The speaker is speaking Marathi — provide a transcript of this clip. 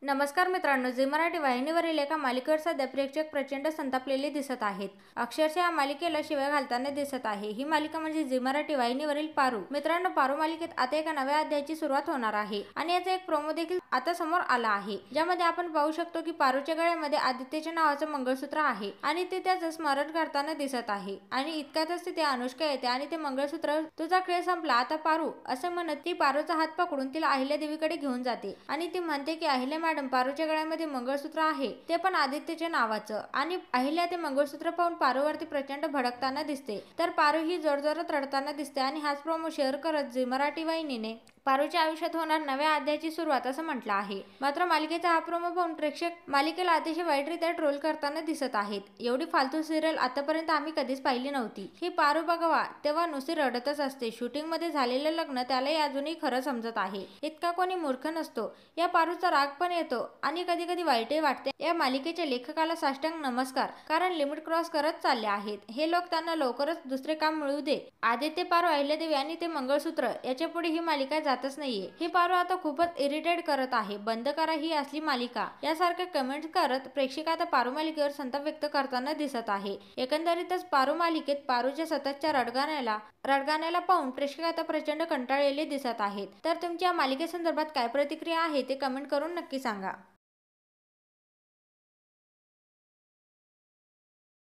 नमस्कार मित्रांनो, झी मराठी वाहिनीवरील एका मालिकेवर सध्या प्रेक्षक प्रचंड संतापलेले दिसत आहेत. अक्षरशः या मालिकेला शिव्या घालताना दिसत आहे. ही मालिका म्हणजे झी मराठी वाहिनीवरील पारू. मित्रांनो, पारू मालिकेत आता एका नव्या अध्यायाची सुरुवात होणार आहे आणि याचा एक प्रोमो देखील आता समोर आला आहे, ज्यामध्ये आपण पाहू शकतो की पारूच्या गळ्यामध्ये आदित्यच्या नावाचं मंगळसूत्र आहे आणि ते त्याचं स्मरण करताना दिसत आहे. आणि इतक्यातच तिथे अनुष्का येते आणि ते मंगळसूत्र, तुझा खेळ संपला आता पारू, असं म्हणत ती पारूचा हात पकडून तिला अहिल्यादेवीकडे घेऊन जाते आणि ती म्हणते की अहिल्या मॅडम, पारूच्या गळ्यामध्ये मंगळसूत्र आहे, ते पण आदित्यच्या नावाचं. आणि अहिल्या ते मंगळसूत्र पाहून पारूवरती प्रचंड भडकताना दिसते, तर पारू ही जोरजोरात रडताना दिसते. आणि हाच प्रोमो शेअर करत झी मराठी वाहिनीने पारूच्या आयुष्यात होणार नव्या अध्यायाची सुरुवात असं म्हटलं आहे. मात्र मालिकेचा हा प्रोमो पाहून प्रेक्षक मालिकेला अतिशय वाईटरित्या ट्रोल करताना दिसत आहेत. एवढी फालतू सिरियल आतापर्यंत आम्ही कधीच पाहिली नव्हती. ही पारू बघावा तेव्हा नुसती रडतच असते. शूटिंग मध्ये झालेलं लग्न त्यालाही अजूनही खरं समजत आहे. इतका कोणी मूर्ख नसतो. या पारूचा राग पण येतो आणि कधी कधी वाईटही वाटते. या मालिकेच्या लेखकाला साष्टांग नमस्कार, कारण लिमिट क्रॉस करत चालले आहेत. हे लोक त्यांना लवकरच दुसरे काम मिळू दे. आदित्य, पारू, अहिल्यादेवी आणि ते मंगळसूत्र याच्या पुढे ही मालिका जातच नाहीये. ही पारू आता खूपच इरिटेट करत आहे. बंद करा ही असली मालिका, यासारख्या कमेंट करत प्रेक्षक आता पारू मालिकेवर संताप व्यक्त करताना दिसत आहे. एकंदरीतच पारू मालिकेत पारूच्या सततच्या रडगाण्याला पाहून प्रेक्षक आता प्रचंड कंटाळलेले दिसत आहेत. तर तुमच्या मालिकेसंदर्भात काय प्रतिक्रिया आहे ते कमेंट करून नक्की सांगा.